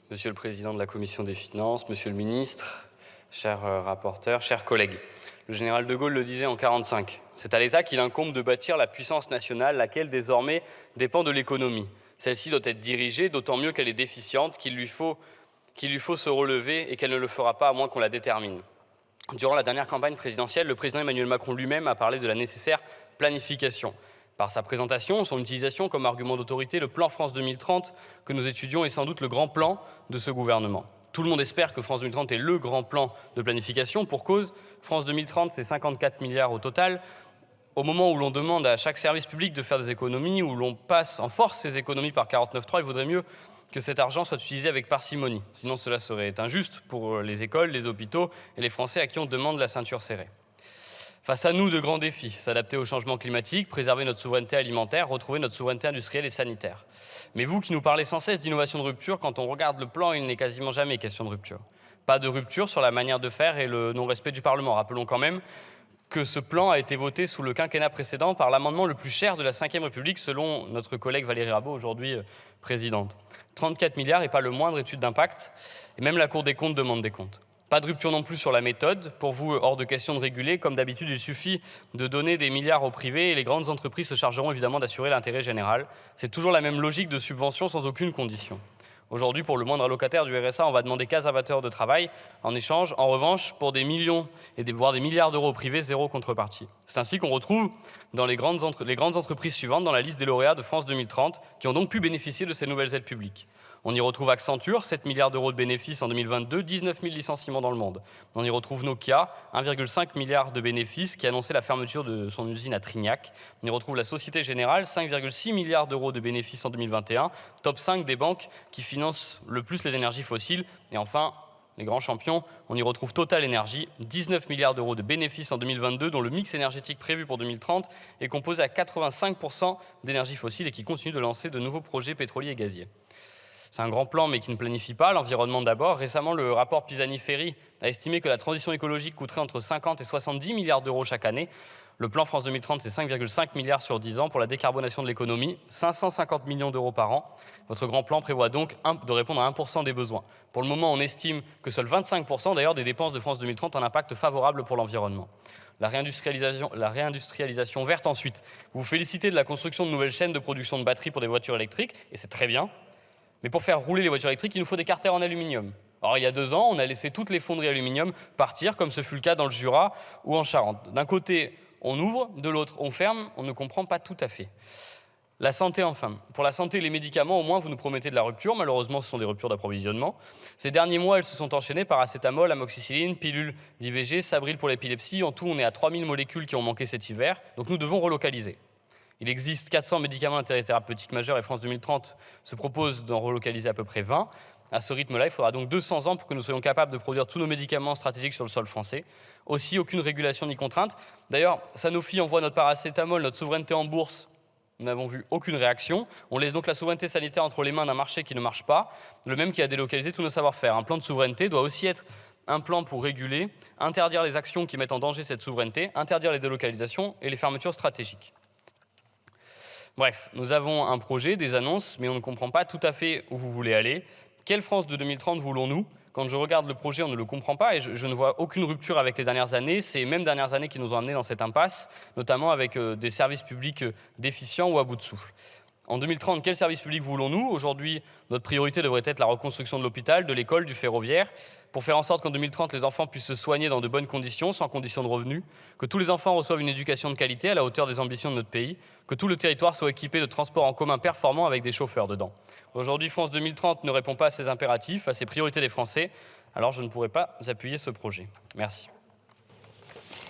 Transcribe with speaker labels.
Speaker 1: Monsieur le Président de la Commission des Finances, Monsieur le Ministre, chers rapporteurs, chers collègues. Le général de Gaulle le disait en 1945. C'est à l'État qu'il incombe de bâtir la puissance nationale, laquelle désormais dépend de l'économie. Celle-ci doit être dirigée, d'autant mieux qu'elle est déficiente, qu'il lui faut se relever et qu'elle ne le fera pas à moins qu'on la détermine. Durant la dernière campagne présidentielle, le président Emmanuel Macron lui-même a parlé de la nécessaire planification. Par sa présentation, son utilisation comme argument d'autorité, le plan France 2030 que nous étudions est sans doute le grand plan de ce gouvernement. Tout le monde espère que France 2030 est le grand plan de planification. Pour cause, France 2030, c'est 54 milliards au total. Au moment où l'on demande à chaque service public de faire des économies, où l'on passe en force ces économies par 49.3, il vaudrait mieux que cet argent soit utilisé avec parcimonie. Sinon, cela serait injuste pour les écoles, les hôpitaux et les Français à qui on demande la ceinture serrée. Face à nous, de grands défis, s'adapter au changement climatique, préserver notre souveraineté alimentaire, retrouver notre souveraineté industrielle et sanitaire. Mais vous qui nous parlez sans cesse d'innovation de rupture, quand on regarde le plan, il n'est quasiment jamais question de rupture. Pas de rupture sur la manière de faire et le non-respect du Parlement. Rappelons quand même que ce plan a été voté sous le quinquennat précédent par l'amendement le plus cher de la Ve République, selon notre collègue Valérie Rabault, aujourd'hui présidente. 34 milliards et pas le moindre étude d'impact, et même la Cour des comptes demande des comptes. Pas de rupture non plus sur la méthode. Pour vous, hors de question de réguler. Comme d'habitude, il suffit de donner des milliards au privé et les grandes entreprises se chargeront évidemment d'assurer l'intérêt général. C'est toujours la même logique de subvention sans aucune condition. Aujourd'hui, pour le moindre allocataire du RSA, on va demander 15 à 20 heures de travail en échange. En revanche, pour des millions voire des milliards d'euros au privé, zéro contrepartie. C'est ainsi qu'on retrouve dans les grandes entreprises suivantes dans la liste des lauréats de France 2030 qui ont donc pu bénéficier de ces nouvelles aides publiques. On y retrouve Accenture, 7 milliards d'euros de bénéfices en 2022, 19 000 licenciements dans le monde. On y retrouve Nokia, 1,5 milliard de bénéfices, qui annonçait la fermeture de son usine à Trignac. On y retrouve la Société Générale, 5,6 milliards d'euros de bénéfices en 2021, top 5 des banques qui financent le plus les énergies fossiles. Et enfin, les grands champions, on y retrouve Total Energy, 19 milliards d'euros de bénéfices en 2022, dont le mix énergétique prévu pour 2030 est composé à 85% d'énergie fossile et qui continue de lancer de nouveaux projets pétroliers et gaziers. C'est un grand plan, mais qui ne planifie pas. L'environnement d'abord. Récemment, le rapport Pisani-Ferry a estimé que la transition écologique coûterait entre 50 et 70 milliards d'euros chaque année. Le plan France 2030, c'est 5,5 milliards sur 10 ans pour la décarbonation de l'économie, 550 millions d'euros par an. Votre grand plan prévoit donc de répondre à 1% des besoins. Pour le moment, on estime que seuls 25% d'ailleurs des dépenses de France 2030 ont un impact favorable pour l'environnement. La réindustrialisation verte ensuite. Vous vous félicitez de la construction de nouvelles chaînes de production de batteries pour des voitures électriques, et c'est très bien. Mais pour faire rouler les voitures électriques, il nous faut des carters en aluminium. Or, il y a 2 ans, on a laissé toutes les fonderies aluminium partir, comme ce fut le cas dans le Jura ou en Charente. D'un côté, on ouvre, de l'autre, on ferme, on ne comprend pas tout à fait. La santé, enfin. Pour la santé et les médicaments, au moins, vous nous promettez de la rupture. Malheureusement, ce sont des ruptures d'approvisionnement. Ces derniers mois, elles se sont enchaînées par acétamol, amoxicilline, pilule d'IVG, Sabril pour l'épilepsie. En tout, on est à 3000 molécules qui ont manqué cet hiver. Donc, nous devons relocaliser. Il existe 400 médicaments d'intérêt thérapeutique majeur et France 2030 se propose d'en relocaliser à peu près 20. À ce rythme-là, il faudra donc 200 ans pour que nous soyons capables de produire tous nos médicaments stratégiques sur le sol français. Aussi, aucune régulation ni contrainte. D'ailleurs, Sanofi envoie notre paracétamol, notre souveraineté en bourse. Nous n'avons vu aucune réaction. On laisse donc la souveraineté sanitaire entre les mains d'un marché qui ne marche pas, le même qui a délocalisé tous nos savoir-faire. Un plan de souveraineté doit aussi être un plan pour réguler, interdire les actions qui mettent en danger cette souveraineté, interdire les délocalisations et les fermetures stratégiques. Bref, nous avons un projet, des annonces, mais on ne comprend pas tout à fait où vous voulez aller. Quelle France de 2030 voulons-nous ? Quand je regarde le projet, on ne le comprend pas et je ne vois aucune rupture avec les dernières années. Ces mêmes dernières années qui nous ont amenés dans cette impasse, notamment avec des services publics déficients ou à bout de souffle. En 2030, quel service public voulons-nous ? Aujourd'hui, notre priorité devrait être la reconstruction de l'hôpital, de l'école, du ferroviaire, pour faire en sorte qu'en 2030, les enfants puissent se soigner dans de bonnes conditions, sans conditions de revenus, que tous les enfants reçoivent une éducation de qualité à la hauteur des ambitions de notre pays, que tout le territoire soit équipé de transports en commun performants avec des chauffeurs dedans. Aujourd'hui, France 2030 ne répond pas à ces impératifs, à ces priorités des Français, alors je ne pourrai pas appuyer ce projet. Merci.